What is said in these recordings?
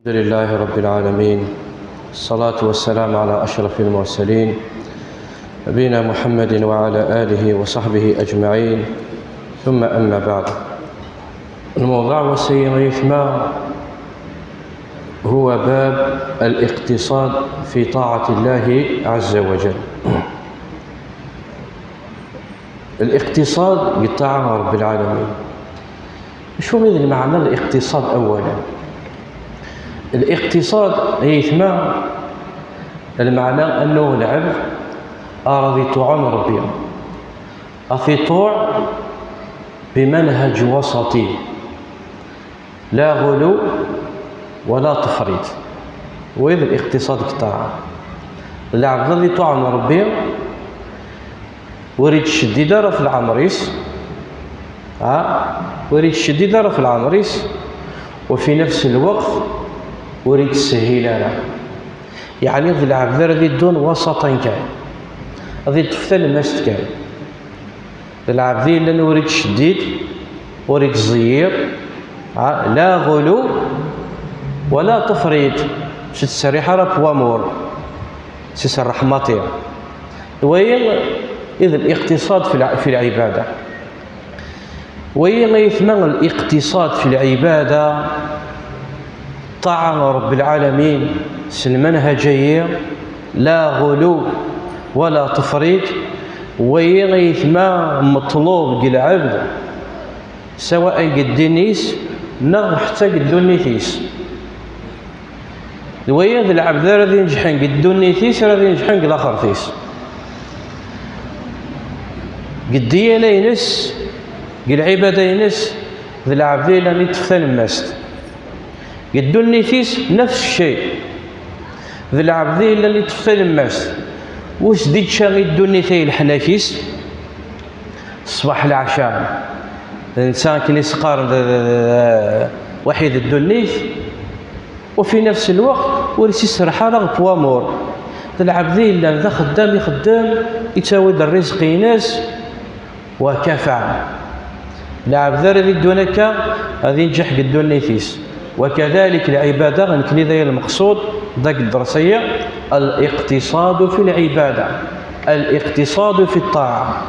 الحمد لله رب العالمين، الصلاة والسلام على أشرف المرسلين نبينا محمد وعلى آله وصحبه أجمعين، ثم أما بعد. الموضوع والسيغيث ما هو باب الاقتصاد في طاعة الله عز وجل. الاقتصاد بطاعة رب العالمين. شو مثل معنى الاقتصاد أولا؟ الاقتصاد يثمى المعنى أنه العبد أراضي طوع ربي أفي طوع بمنهج وسطي، لا غلو ولا تفريط. وإذا الاقتصاد قطاع العبد الذي طوع ربي وريد الشديدة في العمريس، وريد الشديدة في العمريس، وفي نفس الوقت وريد السهيلة. يعني ذي العبد الذي دون وسطا كان ذي تفتل الناس كان العبد اللي نوريد شديد وريد الزير، لا غلو ولا تفريط. شد السريحة راه بوامور سيسرح مطير. وهي إذا الاقتصاد في العبادة، وهي ما يثمن الاقتصاد في العبادة طاعة رب العالمين المنهجية، لا غلو ولا تفريط. وهي يثمى مطلوب ديال العبد سواء قد النيس نغ حتى قد النيثيس. وهي ذا العبد الذي ينجحن قد النيثيس راه ينجحن قد الاخرتيس، قد ديالا ينس قد العبادة ينس ذا العبد اللي تفتن المست قد النيثيس نفس الشيء. ذا العبد اللي تفتن المست واش ديت شاغي الدنيثي الحناكيس الصباح العشاء الانسان كي يسقر وحيد الدنيث، وفي نفس الوقت ورسي السرحه راه بوامور. العبد اللي ذا خدام يخدم يتاود الرزق يناس وكفى. العبد الذي دونك غادي ينجح قد الدنيثيس. وكذلك العباده غنكلي ذا المقصود ذاك الدرسيه الاقتصاد في العباده، الاقتصاد في الطاعه.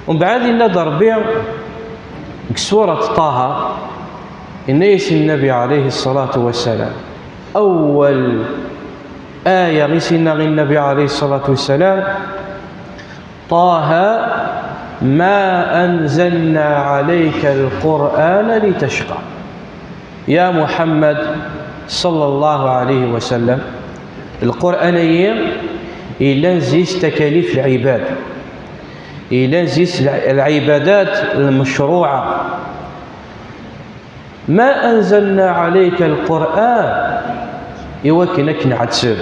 ومن بعد نظر بها سورة طه إن النبي عليه الصلاة والسلام أول آية غسنا النبي عليه الصلاة والسلام طه ما أنزلنا عليك القرآن لتشقى. يا محمد صلى الله عليه وسلم القرآنية إلا نزيس تكاليف العباد، إلا نزيس العبادات المشروعة. ما أنزلنا عليك القرآن يوكنك نعتسب،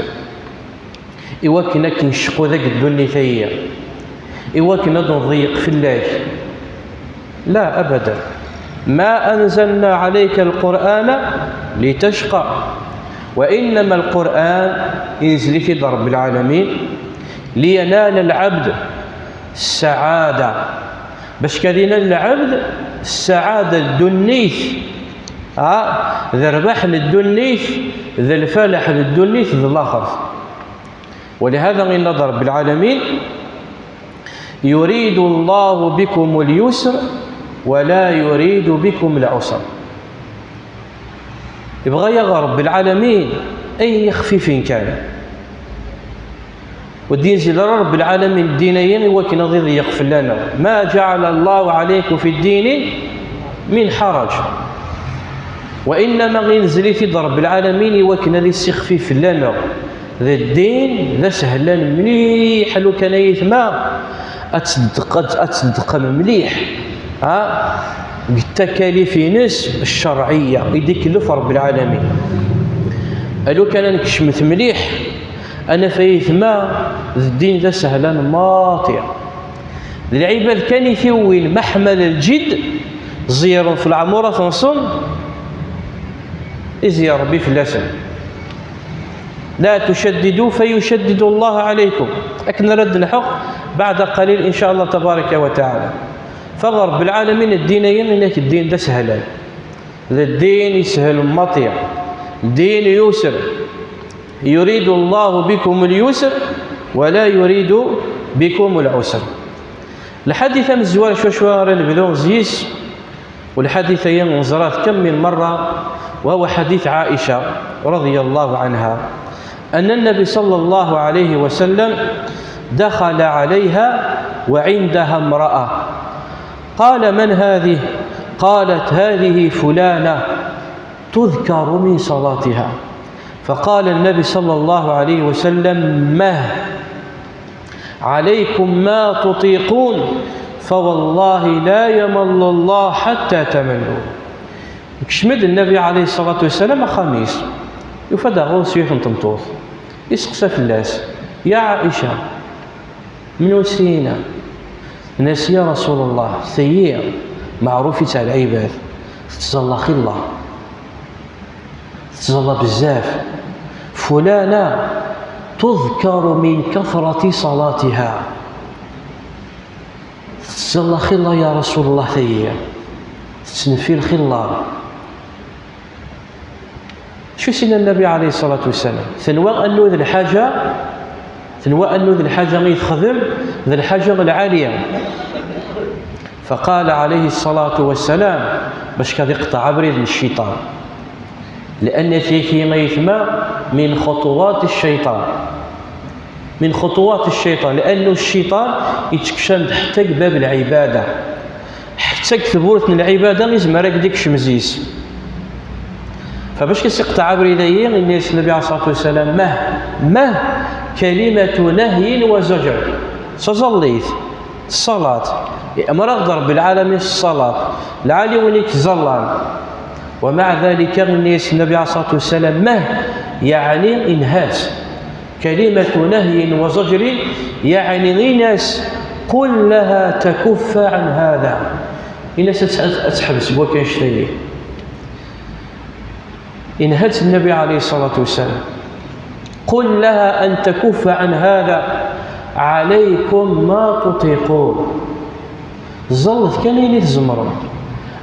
يوكنك نشقو ذاك الدنيثية، يوكنا نضيق في الله. لا أبدا، ما أنزلنا عليك القرآن لتشقى، وإنما القرآن ينزل في رب العالمين لينال العبد السعادة. باش كدينا العبد السعادة الدنيث، ذا الربح للدنيث، ذا الفلاح للدنيث ذا الآخر. ولهذا إن رب العالمين يريد الله بكم اليسر ولا يريد بكم العسر. يبغى يا رب العالمين أي خفيف كان، والدين زي رب العالمين الدينيين وكنا ضد يغفر لنا. ما جعل الله عليكم في الدين من حرج، وإنما غينزل في رب العالمين وكنا ذي السخفيف لنا. ذا الدين ذا سهلان مليح لو كان يثمى أتصدق مليح بالتكاليف نس الشرعية يديك لف رب العالمين. لو كان نكشمث مليح أنا فيثمى الدين ذا سهلان ماطيع. العباد كان يثوين محمل الجد زير في العمورة تنصن إذ يا ربي فلاسن. لا تشددوا فيشدد الله عليكم. لكن رد الحق بعد قليل إن شاء الله تبارك وتعالى. فرب العالمين الدينيين إنك الدين ده سهلان، الدين يسهل المطيع، دين يسر، يريد الله بكم اليسر ولا يريد بكم العسر. الحديث مزوار شوى راه نبداو زيس، والحديث ينزرات كم من مرة، وهو حديث عائشة رضي الله عنها أن النبي صلى الله عليه وسلم دخل عليها وعندها امرأة، قال: من هذه؟ قالت: هذه فلانة تذكر من صلاتها. فقال النبي صلى الله عليه وسلم: مه عليكم ما تطيقون، فوالله لا يمل الله حتى تملوا. كشمد النبي عليه الصلاة والسلام خميس يفدى غول سيوف تمطوط يسقسى فلاس: يا عائشة من وسينا ناس يا رسول الله سيئة معروف تاع العباد تتصلى خلا تتصلى بزاف، فلانة تذكر من كثرة صلاتها تتصلى خلا يا رسول الله سيئة تسنفي الخلا. شو سيدنا النبي عليه الصلاة والسلام ثنوى أنه ذي الحاجة غير خذم ذي الحاجة العالية. فقال عليه الصلاة والسلام باش كذا يقطع بريد الشيطان، لأن فيه ما يسمى من خطوات الشيطان، لأنه الشيطان يتكشم حتى باب العبادة، حتى ثبورة العبادة يزمر ديك شمزيس. فباش كيقطع بريديه الناس النبي عليه الصلاة والسلام مه كلمة نهي وزجر. صليت الصلاة أمر رب العالمين الصلاة العالي وليك زلان، ومع ذلك الناس النبي عليه الصلاة والسلام مه يعني إنهاس، كلمة نهي وزجر يعني الناس كلها تكف عن هذا، الناس تحبس بوكاش شيء. إنهت النبي عليه الصلاة والسلام قل لها أن تكف عن هذا عليكم ما تطيقون. ظلت كان يتزمر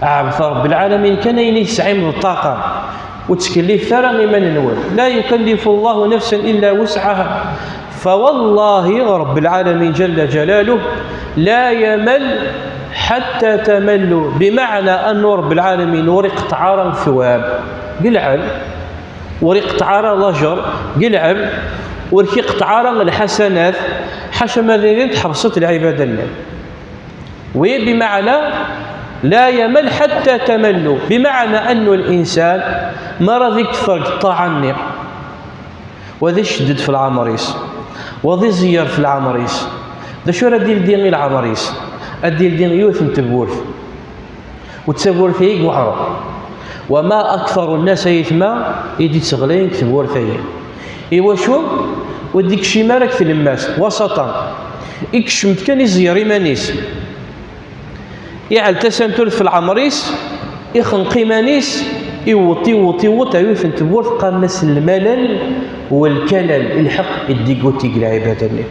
عبث رب العالمين كان يسعي من الطاقة وتكليف ثرى من نول، لا يكلف الله نفسا إلا وسعها. فوالله رب العالمين جل جلاله لا يمل حتى تملوا، بمعنى أن رب العالمين ورق تعارى الثواب قلعب ورق تعارى الأجر قلعب ورق تعارى الحسنات حاشا ماذا تحبصت العبادة لله. وبمعنى لا يمل حتى تملوا، بمعنى أن الإنسان ما راضي يكثر الطاعة وذي شدد في العمريس وذي زيار في العمريس ذا شو راه دير العمريس دير يوث نتبورث وتسبورث هيك وعرب. وما أكثر الناس يثما يدي تغلين تبورث هيك إيوا شو وديك شي مالك في الماس وسطا يكشمت كان يزير إيمانيس يعل تسنتل في العمريس يخنق إيمانيس يوطي يوث نتبورث قامس الملل والكلل الحق الديكوتي العبادة اللي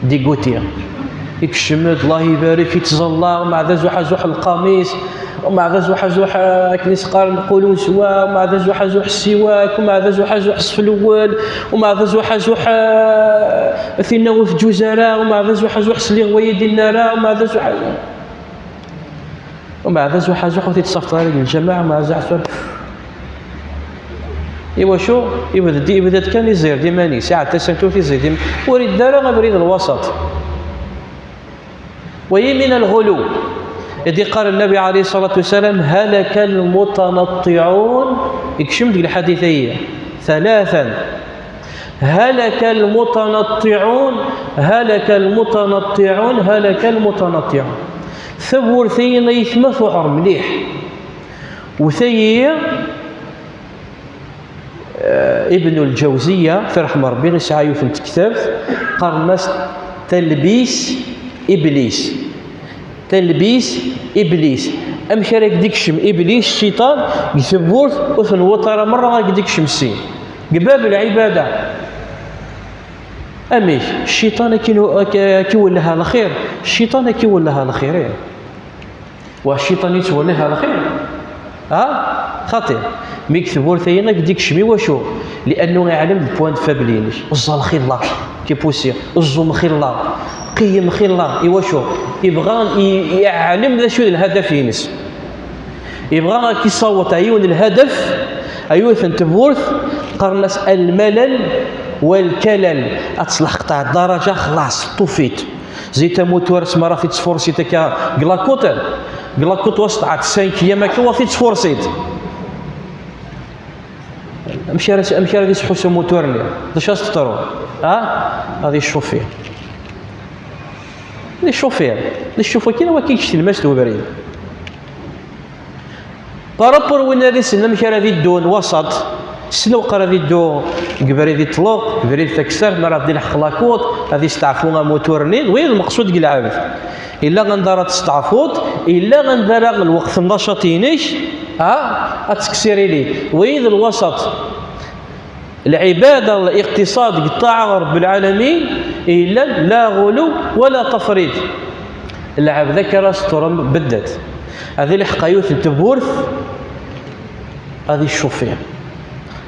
ديكوتي يكشمت الله يبارك يتزلى ومع ذا زوح القميص ومع ذا زوح كنيس قال نقولوا سوا ومع ذا زوح السواك ومع ذا زوح الصف الأول ومع ذا زوح في النوف جزراء ومع ذا زوح سليغ ويد النار ومع ذا زوح تتصفط على الجماعة مع زعسر. إيوا شو يبدا كان يزير ديماني ساعة تسنتو يزير ديما وريد دار غبريد الوسط. وهي من الغلو إذ قال النبي عليه الصلاة والسلام هلك المتنطعون يكشم ديك الحديثية ثلاثا هلك المتنطعون ثبور ثينا يثمث وعر مليح وثي ابن الجوزية في رحمة ربي غيسعى في الكتاب قال ناس تلبيس إبليس أمشي راك ديكشم إبليس الشيطان يثبور وثن وطر مرة راك ديكشم السين قباب العبادة أميش الشيطان كي ولها الخير الشيطان كي ولها الخيرين والشيطان يتولها الخير خطير. ميك ثبورثينا قديك شمي وشو لانه يعلم البوان فابلينش الزال خير الله كي بوسي الزوم خير الله قيم خير الله ايوا شو يبغى يعلم ذا شو الهدف ينس يبغى كي يصوت عيون الهدف ايوا ثنتبورث قرنس الملل والكلل اتصلح قطع الدرجه خلاص طفيت زيت موتور اسمها راه في تفورسيت كا كلاكوت وسط 5 ايام هكا وفي تفورسيت مشى راه يسحو موتورني واش تطرو هذه الشوفير كاين هو كيشتي الماس وبريد بارابور وين هذه السنه مشى راه يدون وسط السنه وقرا يدو كبري دي طلوق كبري تكسر مرات ديال خلاكوط هذه استعفونا موتورني وين المقصود كاع عارف الا غندار تستعفوت الا غندار الوقت النشاطينيش اتكسيري لي وين الوسط العباده الاقتصاد قطاع رب العالمين الا لا غلو ولا تفريط اللعب ذكر سترم بدت هذه الحقايوث التبورث هذه الشوفير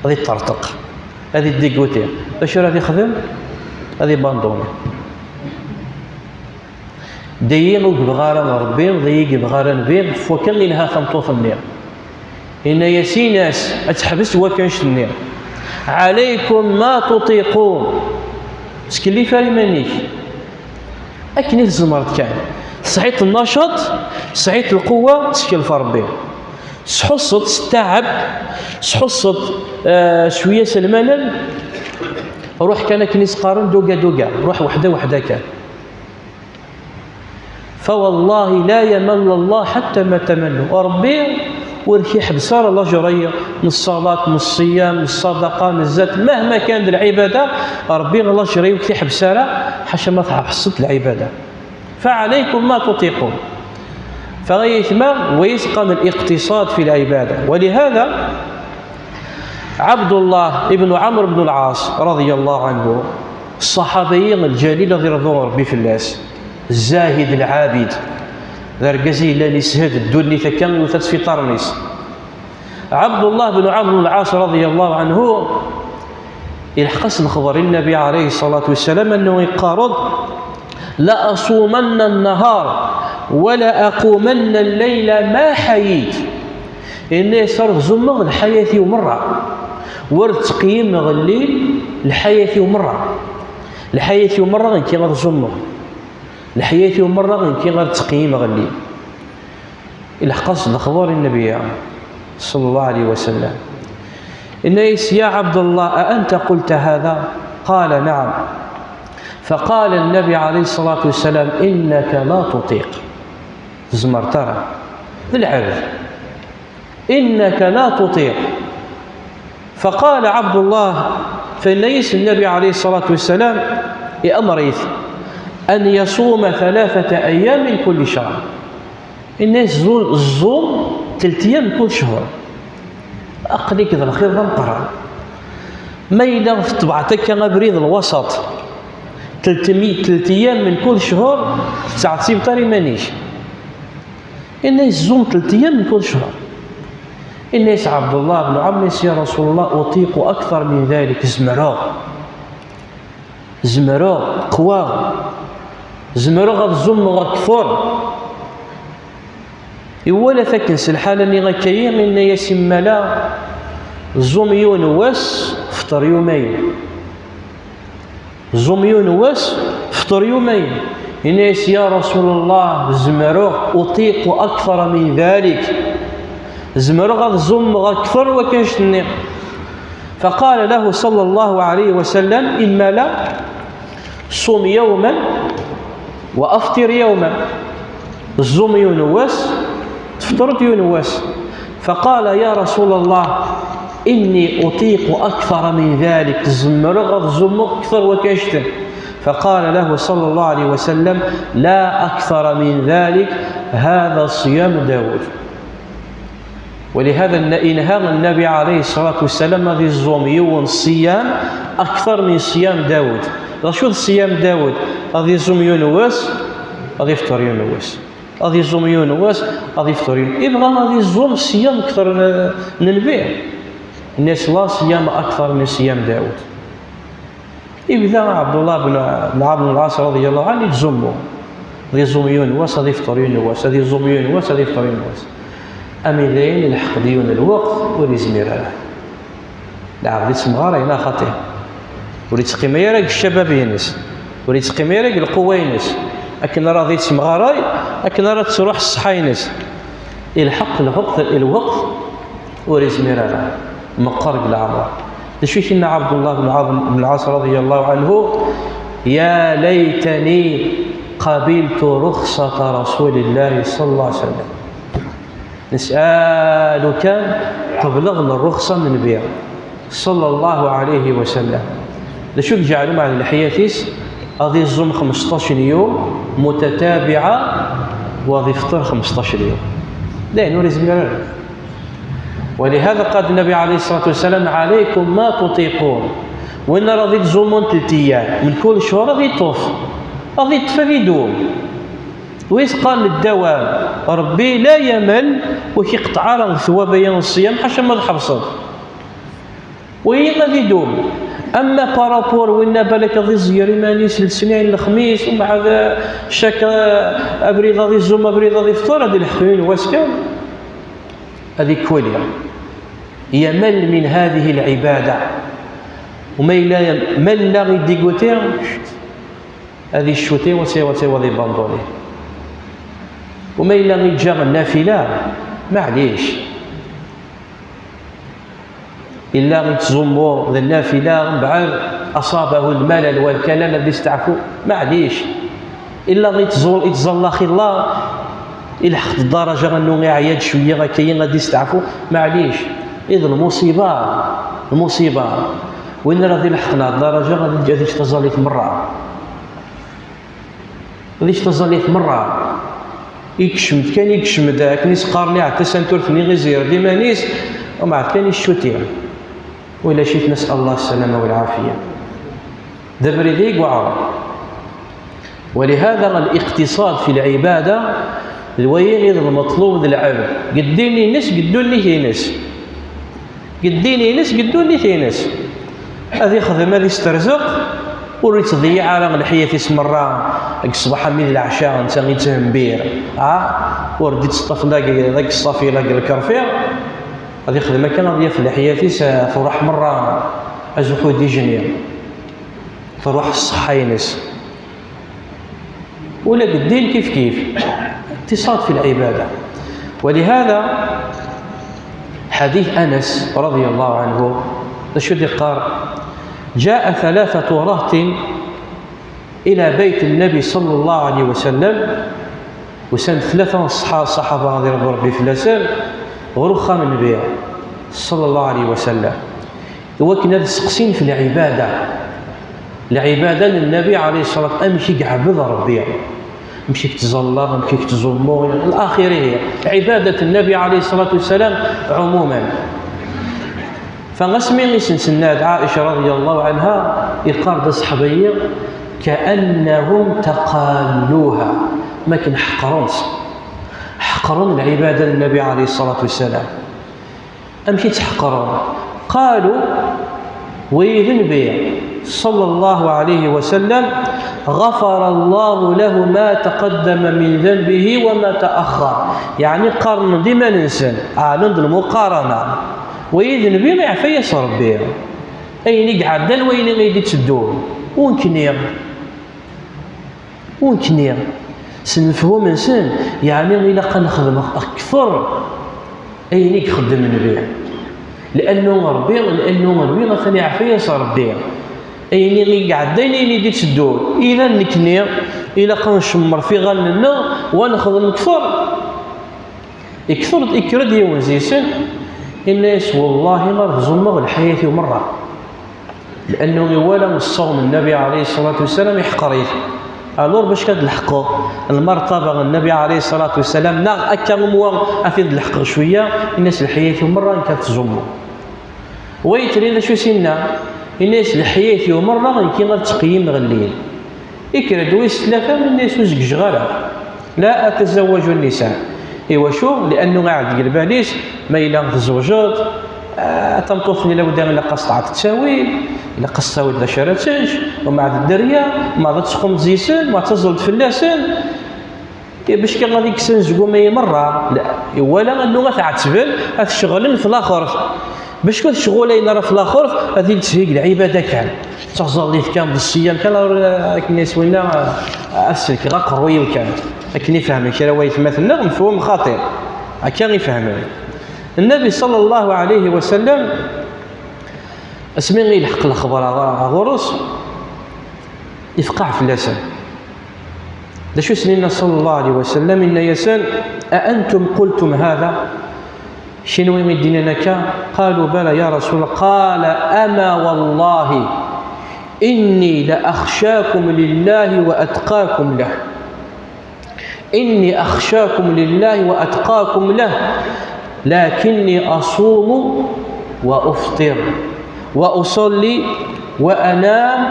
هذه الطرطق هذه الديكوتير باش راه يخدم هذه باندومي دايما وكبغارا ربي ضيق بغارا نبيض فوكان لها ثمطوط النير إن ياسين ناس أتحبس وكانش النير عليكم ما تطيقون سكلي فاري مانيش أكني الزمرت كان صحيت النشاط صحيت القوة سكيل فربي سحصت التعب سحصت شوية الملل روح كان كنيس قارن دوكا روح وحده كان فوالله لا يمل الله حتى ما تملوا وربي وركي حبسار الله جريه من الصلاه من الصيام من الصدقه من الزكاه مهما كانت العباده ربي الله جريه وكي حبسارها حاشا ما حصلت العباده فعليكم ما تطيقون فغيثما ويسقم الاقتصاد في العباده ولهذا عبد الله ابن عمرو بن العاص رضي الله عنه الصحابي الجليل الذي رضوان ربي في الناس الزاهد العابد ذرقزي لا نسهد الدنيا ثكان وثت في طرنيس عبد الله بن عمرو بن العاص رضي الله عنه يلحقس الخبر النبي عليه الصلاة والسلام أنه يقارض لا أصومن النهار ولا أقومن الليل ما حييت إني صرف زمغ الحياة ومرة ورد تقييم الليل الحياة ومرة الحياة ومرة غير كي غتزمغ الحياة ومرة غير كي غير تقييم الليل الحقص الأخبار النبي صلى الله عليه وسلم إنيس يا عبد الله أأنت قلت هذا؟ قال نعم فقال النبي عليه الصلاة والسلام إنك لا تطيق زمرترا بالعرض إنك لا تطيق فقال عبد الله فإنيس النبي عليه الصلاة والسلام أمريث أن يصوم 3 أيام من كل شهر الناس الصوم 3 أيام كل شهر أقلي كذا الخير ضمقرا ما إلا في طبعتك كان بريد الوسط 3 أيام من كل شهر تعطيب طاري مانيش الناس الصوم 3 أيام من كل شهر الناس عبد الله بن عمرو يا رسول الله أطيق أكثر من ذلك زمراء قوى زمراء غتزم غتكفر ولا ثكنس الحالة اللي غكاين من يسمى لا زوم يونواس فطر يومين زوم يونواس فطر يومين الناس يا رسول الله زمراء أطيق أكثر من ذلك زمراء غتزم غتكفر وكنشتني فقال له صلى الله عليه وسلم إما لا صوم يوما وأفطر يوما الزوم يونواس تفطرت يونواس فقال يا رسول الله إني أطيق أكثر من ذلك زمرغ الزم أكثر وكشتن فقال له صلى الله عليه وسلم لا أكثر من ذلك هذا صيام داود ولهذا إنهى النبي عليه الصلاة والسلام هذه الزوم يوم الصيام أكثر من صيام داود شو صيام داود هذه الزوم يونواس هذه يفطر يونواس غادي يزوم يونس غادي يفطر يبغى غادي يزوم الصيام اكثر من النبي. الناس لا صيام اكثر من صيام داود. يبدا عبد الله بن عمرو بن العاص رضي الله عنه يتزموا، غادي يزوم يونس غادي يفطر يونس، غادي يزوم يونس غادي يفطر يونس. امي داين يلحق ديون الوقت وليزمير له لا غادي تسمغار هنا خاطئ وليت تقيم يراك الشباب ينس وليت تقيم يراك القوه ينس لكن راه غادي تسمغار لكن راه تروح الصحه ينس يلحق الوقت وليزمير له مقرق العمر. شوف فينا عبد الله بن عمرو بن العاص رضي الله عنه يا ليتني قبلت رخصة رسول الله صلى الله عليه وسلم. نسألك تبلغنا الرخصة من النبي صلى الله عليه وسلم. شوف جعلوا مع الحياتيس غادي يصوم 15 يوم متتابعة وغادي يفطر 15 يوم. لا نوري. ولهذا قال النبي عليه الصلاة والسلام عليكم ما تطيقون، وإن راضي تزومون 3 أيام من كل شهر غادي يطوف غادي يطفى يدوم. ويس قال للدوام ربي لا يمل وكيقطع راه ثواب يوم الصيام حاشا ما تحبصد وهي غادي يدوم. اما بارابور وين بالك غادي يزير مانيس للسنين الخميس ومع هذا شاك ابريد غادي يزوم ابريد غادي يفطر هذه الحكاين واسكان هذه كوليا يمل من هذه العباده وما الا مل غيدي قوتي هذه الشوتي وسي وذي باندولي وما الا غيجا النافله معليش الا غيتزمو النافله من بعد اصابه الملل والكلل الذي استعفوا معليش الا غيتزول يتزلى خي الله يلحق الدرجه انه غيعيط شويه غاكاين غادي يستعفوا معليش. اذا المصيبه وين راه لحقنا الدرجه غادي تظل مره يكشمت كان يكشم ذاك نيس قارني حتى سنتور فني غيزير ديما نيس وما عاد كان يشوتي ولا شيت نسال الله السلامه والعافيه دبري ذيك وعرب. ولهذا الاقتصاد في العباده الوين المطلوب للعبد قديني نس قدوني تينس قديني نس قدوني تينس هذه خدمه اللي استرزق وريت تضيع على الحياه اسمرا الصباح من العشاء انت غير تهمبير ورديت تصطفنا ذاك الصافي لاك الكرفير هذه خدمه كان غادي في الحياه فرح مره ازوحو دي جنيه فروح الصحه ينس ولا بالدين كيف اقتصاد في العباده. ولهذا حديث انس رضي الله عنه شو قال جاء 3 رهط إلى بيت النبي صلى الله عليه وسلم وسند 3 الصحابة غادي يرضوا ربي في الأسر غرخة من النبي صلى الله عليه وسلم. هو كنا تسقسين في العبادة للنبي عليه الصلاة والسلام أمشي كعبد ربي مشيك تزلط مشيك تزمو الآخرة هي عبادة النبي عليه الصلاة والسلام عموما. فغسمي سناد عائشة رضي الله عنها يقارد الصحابية كأنهم تقالوها ما كان حقرون العبادة للنبي عليه الصلاة والسلام أمشي تحقرون قالوا ويذن بي صلى الله عليه وسلم غفر الله له ما تقدم من ذنبه وما تأخر يعني قرن ديما ننسى عند المقارنة ويذن بي ما يعفى يسر بيه أين يقعد دل وين غيدي تسدوه ونكنير سنفهم إنسان يعني إلا قا نخدم أكثر أين يخدم النبي لأنه ربي مثلا يعفى يسر بيه أين يقعد دل أين يدي تسدوه إلا نكنير إلا قا نشمر في غننا ونخدم أكثر إكرد يونزيسن الناس والله ما رزموا الحياة مرة لأنه ولا الصوم النبي عليه الصلاة والسلام يحقريه ألور باش كتلحقوا المرتبة النبي عليه الصلاة والسلام ناغ أكثر موا أفيد الحق شوية الناس الحياة مرة كتزموا ويترين شو سنة الناس الحياة مرة كي غير تقييم غليل يكرد ويس 3 من الناس وزق جغالة لا أتزوج النساء. إيوا شو؟ لأنه قاعد قلب عليش ما إلا تزوجت تنطوفني لو دام إلا قصطعت تساويل إلا قصاوي ذا شراتش ومع الدرية ما تسقم زيسن ما تزلت فلاسن باش كي غادي يكسن زقومي مرة لا ولا أنه غتعتبل هاد الشغل في الآخر باش كنت شغولين راه في الآخر هذه تسهيق العبادة كان تغزل كان بالصيام كان كنا سوينا السلك غا قروي وكان كني فاهم كي راه يتمثلنا مفهوم خاطئ كان يفهم النبي صلى الله عليه وسلم اسمي غير يلحق الخبر غرس يفقع في اللسان شو سنين صلى الله عليه وسلم إن يسان أأنتم قلتم هذا شنو يمدين لك قالوا بلى يا رسول الله قال أما والله إني لأخشاكم لله وأتقاكم له إني أخشاكم لله وأتقاكم له لكني أصوم وأفطر وأصلي وأنام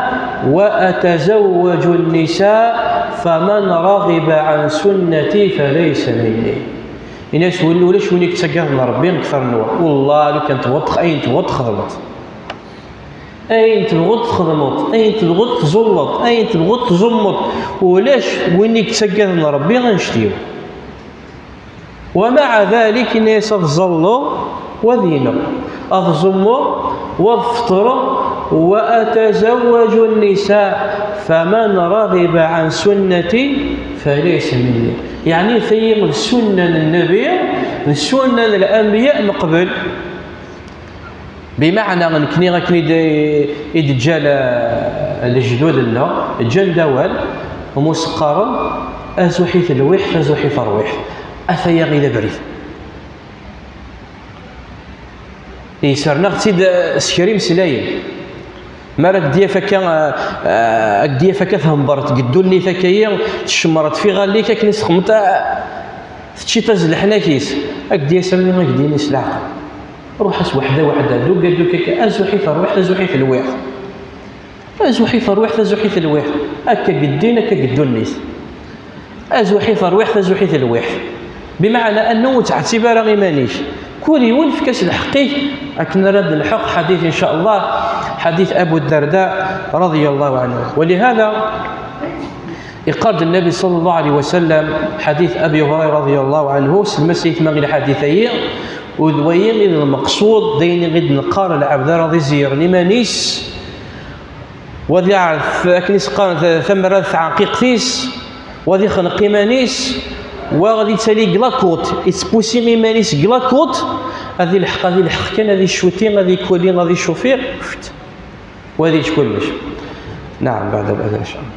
وأتزوج النساء فمن رغب عن سنتي فليس مني. الناس ولا شوني كتقرن ربي نكثر نوع والله لو كانت تبغض أين تبغض خدمت أين تبغض خدمت أين تبغض تزلط أين تبغض تزمط ولاش ويني كتقرن ربي غنشتيو ومع ذلك الناس تظلوا وذينوا أظلموا وافطروا وأتزوج النساء فمن رغب عن سنتي فليس مني. يعني في السنن النبي السنن الأنبياء مقبل بمعنى غنكني يدجال الجدود لنا جال دوال ومسقرا أزوحي الويح فزوحي فرويح أثيا غير بريد يسرنا غتسيد سكريم سلايم مالك ديا فكا ديا فكا تهمبرت قدوني فكايا تشمرت في غاليك كنيس خمتا تشي تزلحنا كيس اك ديا سلمي ما كديني سلاقه روح اس وحده دو قال دوك ازوحي فروح ازوحي في الواح ازوحي فروح ازوحي في الواح هكا قدينا كقدونيس ازوحي فروح ازوحي في الواح بمعنى انه تعتبر غير مانيش كوري ولف كاس الحقيق أكن رد الحق حديث إن شاء الله حديث أبو الدرداء رضي الله عنه. ولهذا يقال النبي صلى الله عليه وسلم حديث أبي هريرة رضي الله عنه سلمسيت ما غير حديثين وذوين إذا المقصود دين غد نقار العبد رضي زيرني مانيس وذي عرف أكنيس قال ثمرة عقيق فيس وذي خنقي مانيس وغادي تسالي كلاكوت يتبوسي ميمانيس كلاكوت هذه الحق كان هذه الشوتين هذه كولين هذه الشوفير وهذه كلش. نعم بعد الأذان إن شاء الله.